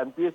MPs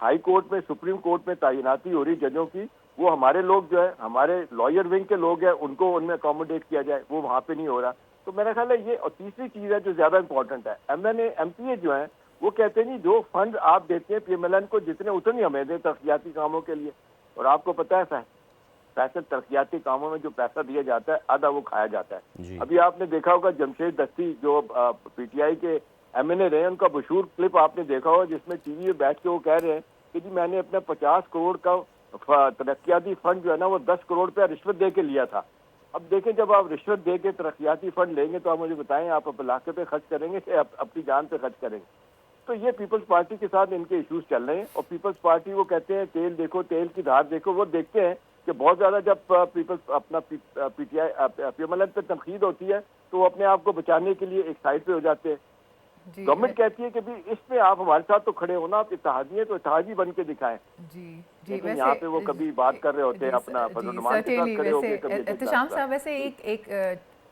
high court میں supreme court میں تعیناتی ہو رہی ججوں کی، وہ ہمارے لوگ جو ہے ہمارے لائر ونگ کے لوگ ہیں ان کو ان میں اکوموڈیٹ کیا جائے، وہ وہاں پہ نہیں ہو رہا. تو میرا خیال ہے یہ. اور تیسری چیز ہے جو زیادہ امپورٹنٹ ہے، ایم پی اے جو ہیں وہ کہتے ہیں جو فنڈ آپ دیتے ہیں پی ایم ایل این کو جتنے اتنی ہمیں دیں ترقیاتی کاموں کے لیے. اور آپ کو پتہ ہے فیصل ترقیاتی کاموں میں جو پیسہ دیا جاتا ہے آدھا وہ کھایا جاتا ہے. ابھی آپ نے دیکھا ہوگا جمشید دستی جو پی ٹی آئی کے ایم این اے رہے ہیں، ان کا مشہور کلپ آپ نے دیکھا ہوگا جس میں ٹی وی پہ بیٹھ کے وہ کہہ رہے ہیں کہ جی میں نے اپنا 50 کروڑ کا ترقیاتی فنڈ جو ہے نا وہ 10 کروڑ پہ رشوت دے کے لیا تھا. اب دیکھیں جب آپ رشوت دے کے ترقیاتی فنڈ لیں گے تو آپ مجھے بتائیں آپ علاقے پہ خرچ کریں گے کہ اپنی جان پہ خرچ کریں گے؟ تو یہ پیپلز پارٹی کے ساتھ ان کے ایشوز چل رہے ہیں. اور پیپلز پارٹی وہ کہتے ہیں تیل دیکھو، تیل کی دھار دیکھو. وہ دیکھتے ہیں کہ بہت زیادہ جب پیپلز اپنا P T I P M L N پہ تنقید ہوتی ہے تو وہ اپنے آپ کو بچانے کے لیے ایک سائڈ پہ ہو جاتے ہیں. گورنمنٹ کہتی ہے کہ بھی اس میں آپ ہمارے ساتھ تو کھڑے ہونا، آپ اتحادی ہیں تو اتحادی بن کے دکھائیں. لیکن یہاں پہ وہ کبھی بات کر رہے ہوتے ہیں اپنا فضل الرحمان کے ساتھ کھڑے ہو کے. کبھی احتشام صاحب ویسے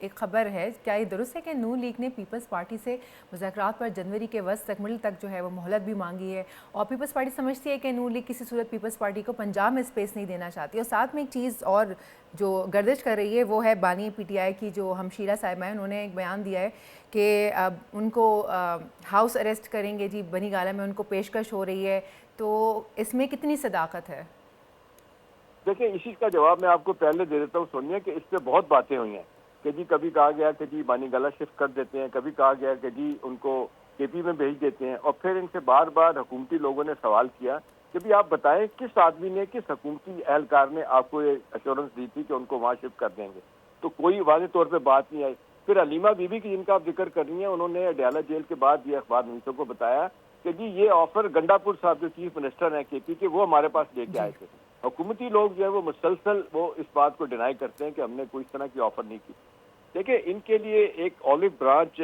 ایک خبر ہے، کیا یہ درست ہے کہ نون لیگ نے پیپلز پارٹی سے مذاکرات پر جنوری کے وسط تک مڈل تک جو ہے وہ مہلت بھی مانگی ہے، اور پیپلز پارٹی سمجھتی ہے کہ نون لیگ کسی صورت پیپلز پارٹی کو پنجاب میں اسپیس نہیں دینا چاہتی. اور ساتھ میں ایک چیز اور جو گردش کر رہی ہے وہ ہے بانی پی ٹی آئی کی جو ہمشیرہ صاحبہ ہیں، انہوں نے ایک بیان دیا ہے کہ اب ان کو ہاؤس اریسٹ کریں گے. جی بنی گالہ میں ان کو پیشکش ہو رہی ہے، تو اس میں کتنی صداقت ہے؟ دیکھیں اسی کا جواب میں آپ کو پہلے دے دیتا ہوں. سنیے کہ اس پہ بہت باتیں ہوئی ہیں کہ جی کبھی کہا گیا کہ جی بانی گالہ شفٹ کر دیتے ہیں، کبھی کہا گیا کہ جی ان کو کے پی میں بھیج دیتے ہیں. اور پھر ان سے بار بار حکومتی لوگوں نے سوال کیا کہ بھی آپ بتائیں کس آدمی نے، کس حکومتی اہلکار نے آپ کو یہ ایشورنس دی تھی کہ ان کو وہاں شفٹ کر دیں گے؟ تو کوئی واضح طور پہ بات نہیں آئی. پھر علیمہ بی بی کی جن کا آپ ذکر کر رہی ہیں، انہوں نے اڈیالہ جیل کے بعد یہ اخبار نویسوں کو بتایا کہ جی یہ آفر گنڈا پور صاحب جو چیف منسٹر ہیں کے پی کے، وہ ہمارے پاس لے کے آئے تھے. حکومتی لوگ جو ہے وہ مسلسل وہ اس بات کو ڈینائی کرتے ہیں کہ ہم نے کوئی اس طرح کی آفر نہیں کی. دیکھیں ان کے لیے ایک آلو برانچ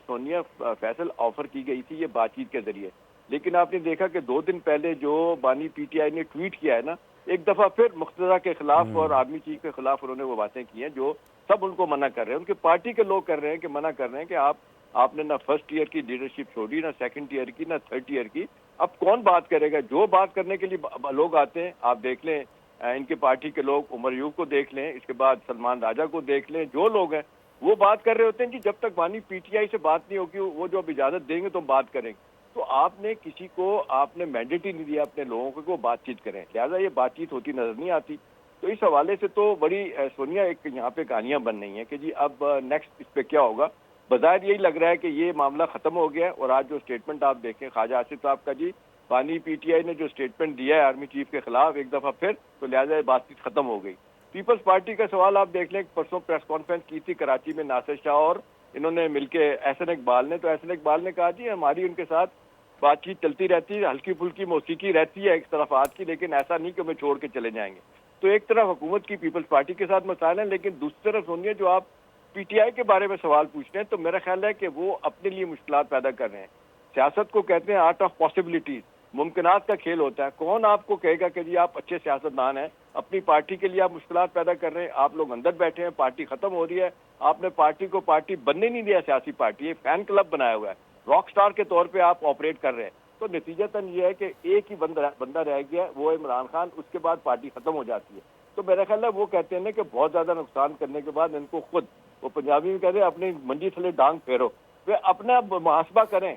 سونیا فیصل آفر کی گئی تھی یہ بات چیت کے ذریعے. لیکن آپ نے دیکھا کہ 2 دن پہلے جو بانی پی ٹی آئی نے ٹویٹ کیا ہے نا، ایک دفعہ پھر مقتدیٰ کے خلاف اور آرمی چیف کے خلاف انہوں نے وہ باتیں کی ہیں جو سب ان کو منع کر رہے ہیں. ان کے پارٹی کے لوگ کر رہے ہیں کہ منع کر رہے ہیں کہ آپ نے نہ فرسٹ ایئر کی لیڈرشپ چھوڑی، نہ سیکنڈ ایئر کی، نہ تھرڈ ایئر کی. اب کون بات کرے گا؟ جو بات کرنے کے لیے لوگ آتے ہیں آپ دیکھ لیں، ان کے پارٹی کے لوگ عمر یوب کو دیکھ لیں، اس کے بعد سلمان راجہ کو دیکھ لیں، جو لوگ ہیں وہ بات کر رہے ہوتے ہیں کہ جب تک بانی پی ٹی آئی سے بات نہیں ہوگی وہ جو اب اجازت دیں گے تو ہم بات کریں گے. تو آپ نے کسی کو آپ نے مینڈیٹ ہی نہیں دیا اپنے لوگوں کو کہ وہ بات چیت کریں، لہٰذا یہ بات چیت ہوتی نظر نہیں آتی. تو اس حوالے سے تو بڑی سونیا ایک یہاں پہ کہانیاں بن رہی ہیں کہ جی اب نیکسٹ اس پہ کیا ہوگا. بظاہر یہی لگ رہا ہے کہ یہ معاملہ ختم ہو گیا ہے. اور آج جو اسٹیٹمنٹ آپ دیکھیں خواجہ آصف صاحب کا، جی بانی پی ٹی آئی نے جو اسٹیٹمنٹ دیا ہے آرمی چیف کے خلاف ایک دفعہ پھر، تو لہٰذا یہ بات چیت ختم ہو گئی. پیپلز پارٹی کا سوال آپ دیکھ لیں، پرسوں پریس کانفرنس کی تھی کراچی میں ناصر شاہ اور انہوں نے مل کے احسن اقبال نے، تو احسن اقبال نے کہا جی ہماری ان کے ساتھ بات چیت چلتی رہتی ہے، ہلکی پھلکی موسیقی رہتی ہے ایک طرفات کی، لیکن ایسا نہیں کہ ہمیں چھوڑ کے چلے جائیں گے. تو ایک طرف حکومت کی پیپلز پارٹی کے ساتھ مسائل ہیں، لیکن دوسری طرف سنیے جو آپ پی ٹی آئی کے بارے میں سوال پوچھ رہے ہیں تو میرا خیال ہے کہ وہ اپنے لیے مشکلات پیدا کر رہے ہیں. سیاست کو کہتے ہیں آرٹ آف پاسبلٹیز، ممکنات کا کھیل ہوتا ہے. کون آپ کو کہے گا کہ جی آپ اچھے سیاستدان ہیں؟ اپنی پارٹی کے لیے آپ مشکلات پیدا کر رہے ہیں. آپ لوگ اندر بیٹھے ہیں، پارٹی ختم ہو رہی ہے، آپ نے پارٹی کو پارٹی بننے نہیں دیا. سیاسی پارٹی ایک فین کلب بنایا ہوا ہے، راک سٹار کے طور پہ آپ آپریٹ کر رہے ہیں. تو نتیجتاً یہ ہے کہ ایک ہی بندہ رہ گیا، وہ عمران خان، اس کے بعد پارٹی ختم ہو جاتی ہے. تو میرا خیال ہے وہ کہتے ہیں کہ بہت زیادہ نقصان کرنے کے بعد ان کو خود، وہ پنجابی میں کہتے ہیں اپنی منجی تھلے ڈانگ پھیرو، وہ اپنا محاسبہ کریں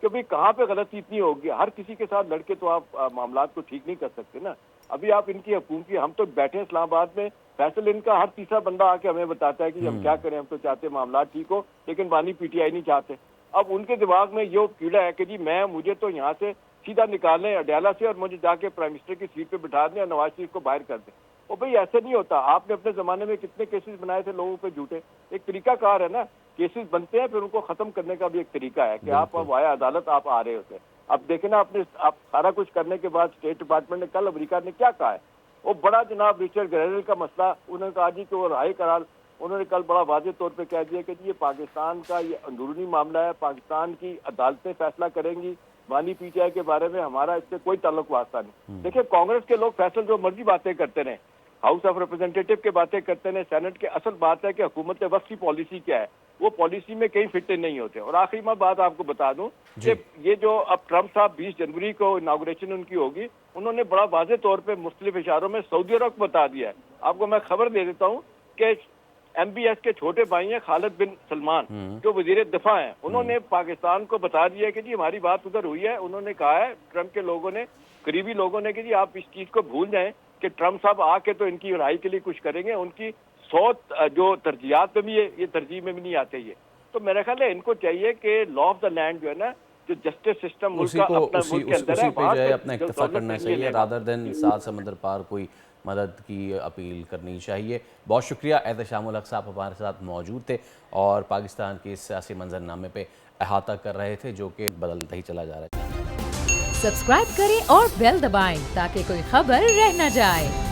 کہ بھئی کہاں پہ غلطی اتنی ہوگی. ہر کسی کے ساتھ لڑ کے تو آپ معاملات کو ٹھیک نہیں کر سکتے نا. ابھی آپ ان کی حکومتی، ہم تو بیٹھے اسلام آباد میں، فیصل ان کا ہر تیسرا بندہ آ کے ہمیں بتاتا ہے کہ ہم کیا کریں، ہم تو چاہتے معاملات ٹھیک ہو، لیکن بانی پی ٹی آئی نہیں چاہتے. اب ان کے دماغ میں یہ کیڑا ہے کہ جی مجھے تو یہاں سے سیدھا نکالیں اڈیالہ سے، اور مجھے جا کے پرائم منسٹر کی سیٹ پہ بٹھا دیں اور نواز شریف کو باہر کر دیں. اور بھئی ایسے نہیں ہوتا. آپ نے اپنے زمانے میں کتنے کیسز بنائے تھے لوگوں پہ جھوٹے. ایک طریقہ کار ہے نا، کیسز بنتے ہیں پھر ان کو ختم کرنے کا بھی ایک طریقہ ہے کہ آپ اب وایا عدالت آپ آ رہے ہوتے ہیں. اب دیکھیں نا، آپ سارا کچھ کرنے کے بعد اسٹیٹ ڈپارٹمنٹ نے کل امریکہ نے کیا کہا ہے، وہ بڑا جناب ریچرڈ گریڈل کا مسئلہ انہوں نے کہا جی کہ وہ رہائی قرار، انہوں نے کل بڑا واضح طور پہ کہہ دیا کہ جی یہ پاکستان کا یہ اندرونی معاملہ ہے، پاکستان کی عدالتیں فیصلہ کریں گی، بانی پی ٹی آئی کے بارے میں ہمارا اس سے کوئی تعلق واسطہ نہیں. دیکھیں کانگریس کے لوگ فیصل جو مرضی باتیں کرتے رہیں، ہاؤس آف ریپرزینٹیٹو کے باتیں کرتے ہیں، سینٹ کے، اصل بات ہے کہ حکومت وقت کی پالیسی کیا ہے. وہ پالیسی میں کہیں فٹ نہیں ہوتے. اور آخری میں بات آپ کو بتا دوں کہ یہ جو اب ٹرمپ صاحب 20 جنوری کو اناگوریشن ان کی ہوگی, انہوں نے بڑا واضح طور پہ مختلف اشاروں میں سعودی عرب کو بتا دیا ہے. آپ کو میں خبر دے دیتا ہوں کہ MBS کے چھوٹے بھائی ہیں خالد بن سلمان, جو وزیر دفاع ہیں, انہوں نے پاکستان کو بتا دیا کہ جی ہماری بات ادھر ہوئی ہے. انہوں نے کہا ہے ٹرمپ کے لوگوں نے, قریبی لوگوں نے, کہ جی آپ اس چیز کو بھول جائیں کہ ٹرمپ صاحب آ کے تو ان کی رہائی کے لیے کچھ کریں گے. ان کی 100 جو ترجیحات میں بھی ہے, یہ ترجیح میں بھی نہیں آتے. یہ تو میرا خیال ہے ان کو چاہیے کہ لا آف دا لینڈ جو ہے نا, جو جسٹس سسٹم ملک کا اپنا ملک کے اندر ہے, وہاں پہ اپنا اکتفا کرنا چاہیے رادر دین سات سمندر پار کوئی مدد کی اپیل کرنی چاہیے. بہت شکریہ احتشام الحق صاحب ہمارے ساتھ موجود تھے اور پاکستان کے اس سیاسی منظرنامے پہ احاطہ کر رہے تھے جو کہ بدلتا ہی چلا جا رہا ہے. سبسکرائب کریں اور بیل دبائیں تاکہ کوئی خبر رہ نہ جائے.